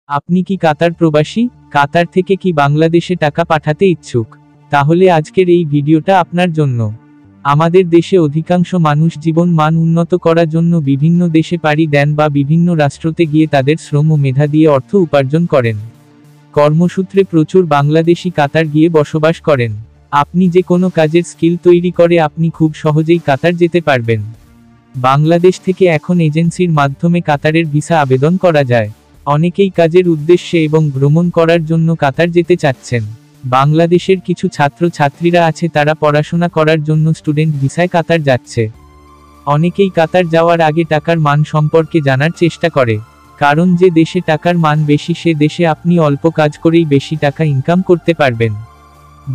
আপনি কি কাতার প্রবাসী? কাতার থেকে কি বাংলাদেশে টাকা পাঠাতে ইচ্ছুক? তাহলে আজকের এই ভিডিওটা আপনার জন্য। আমাদের দেশে অধিকাংশ মানুষ জীবন মান উন্নত করার জন্য বিভিন্ন দেশে পাড়ি দেন বা বিভিন্ন রাষ্ট্রতে গিয়ে তাদের শ্রম ও মেধা দিয়ে অর্থ উপার্জন করেন। কর্মসূত্রে প্রচুর বাংলাদেশি কাতার গিয়ে বসবাস করেন। আপনি যে কোনো কাজের স্কিল তৈরি করে আপনি খুব সহজেই কাতার যেতে পারবেন। বাংলাদেশ থেকে এখন এজেন্সির মাধ্যমে কাতারের ভিসা আবেদন করা যায়। অনেকেই কাজের উদ্দেশ্যে এবং ভ্রমণ করার জন্য কাতার যেতে চাচ্ছেন। বাংলাদেশের কিছু ছাত্রছাত্রীরা আছে তারা পড়াশোনা করার জন্য স্টুডেন্ট ভিসায় কাতার যাচ্ছে। অনেকেই কাতার যাওয়ার আগে টাকার মান সম্পর্কে জানার চেষ্টা করে, কারণ যে দেশে টাকার মান বেশি সে দেশে আপনি অল্প কাজ করেই বেশি টাকা ইনকাম করতে পারবেন।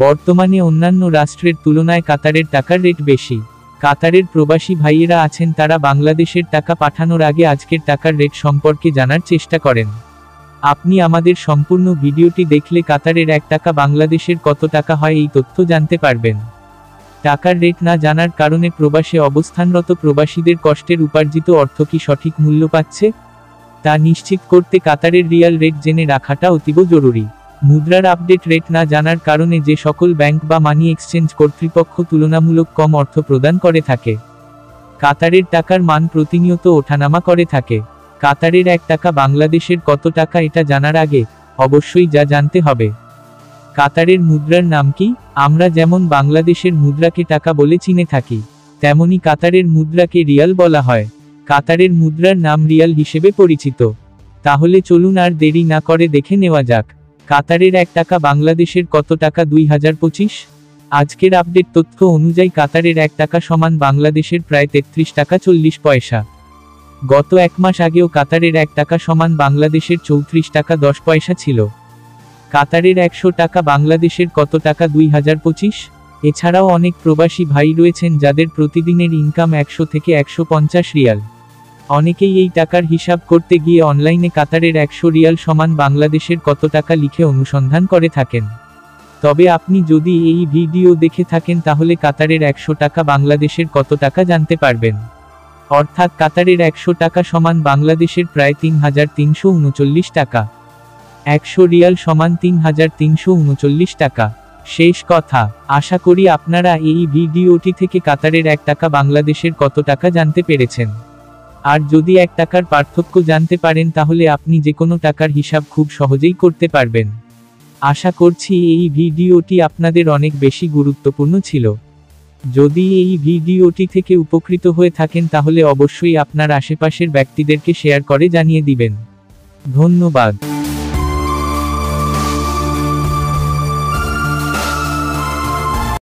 বর্তমানে অন্যান্য রাষ্ট্রের তুলনায় কাতারের টাকার রেট বেশি। কাতারের প্রবাসী ভাইয়েরা আছেন তারা বাংলাদেশের টাকা পাঠানোর আগে আজকের টাকার রেট সম্পর্কে জানার চেষ্টা করেন। আপনি আমাদের সম্পূর্ণ ভিডিওটি দেখলে কাতারের 1 টাকা বাংলাদেশের কত টাকা হয় এই তথ্য জানতে পারবেন। টাকার রেট না জানার কারণে প্রবাসে অবস্থানরত প্রবাসীদের কষ্টের উপার্জিত অর্থ কি সঠিক মূল্য পাচ্ছে তা নিশ্চিত করতে কাতারের রিয়াল রেট জেনে রাখাটা অতীব জরুরি। মুদ্রার আপডেট রেট না জানার কারণে যে সকল ব্যাংক বা মানি এক্সচেঞ্জ কর্তৃপক্ষ তুলনামূলক কম অর্থ প্রদান করে থাকে। কাতারের টাকার মান প্রতিনিয়ত ওঠানামা করে থাকে। কাতারের 1 টাকা বাংলাদেশের কত টাকা এটা জানার আগে অবশ্যই যা জানতে হবে, কাতারের মুদ্রার নাম কি? আমরা যেমন বাংলাদেশের মুদ্রাকে টাকা বলে চিনে থাকি, তেমনি কাতারের মুদ্রাকে রিয়াল বলা হয়। কাতারের মুদ্রার নাম রিয়াল হিসেবে পরিচিত। তাহলে চলুন আর দেরি না করে দেখে নেওয়া যাক কাতারের 1 টাকা বাংলাদেশের কত টাকা 2025। আজকের আপডেট তথ্য অনুযায়ী কাতারের 1 টাকা সমান বাংলাদেশের প্রায় 33 টাকা 40 পয়সা। গত 1 মাস আগেও কাতারের 1 টাকা সমান বাংলাদেশের 34 টাকা 10 পয়সা ছিল। কাতারের 100 টাকা বাংলাদেশের কত টাকা 2025। এছাড়াও অনেক প্রবাসী ভাই রয়েছেন যাদের প্রতিদিনের ইনকাম 100 থেকে 150 রিয়াল। অনেকেই এই টাকার হিসাব করতে গিয়ে অনলাইনে কাতারের 100 রিয়াল সমান বাংলাদেশের কত টাকা লিখে অনুসন্ধান করে থাকেন। তবে আপনি যদি এই ভিডিও দেখে থাকেন তাহলে কাতারের 100 টাকা বাংলাদেশের কত টাকা জানতে পারবেন। অর্থাৎ কাতারের 100 টাকা সমান বাংলাদেশের প্রায় 3339 টাকা। 100 রিয়াল সমান 3339 টাকা। শেষ কথা, আশা করি আপনারা এই ভিডিওটি থেকে কাতারের 1 টাকা বাংলাদেশের কত টাকা জানতে পেরেছেন। আর যদি 1 টাকার পার্থক্য জানতে পারেন তাহলে আপনি যে কোনো টাকার হিসাব খুব সহজেই করতে পারবেন। আশা করছি এই ভিডিওটি আপনাদের অনেক বেশি গুরুত্বপূর্ণ ছিল। যদি এই ভিডিওটি থেকে উপকৃত হয়ে থাকেন তাহলে অবশ্যই আপনার আশেপাশের ব্যক্তিদেরকে শেয়ার করে জানিয়ে দিবেন। ধন্যবাদ।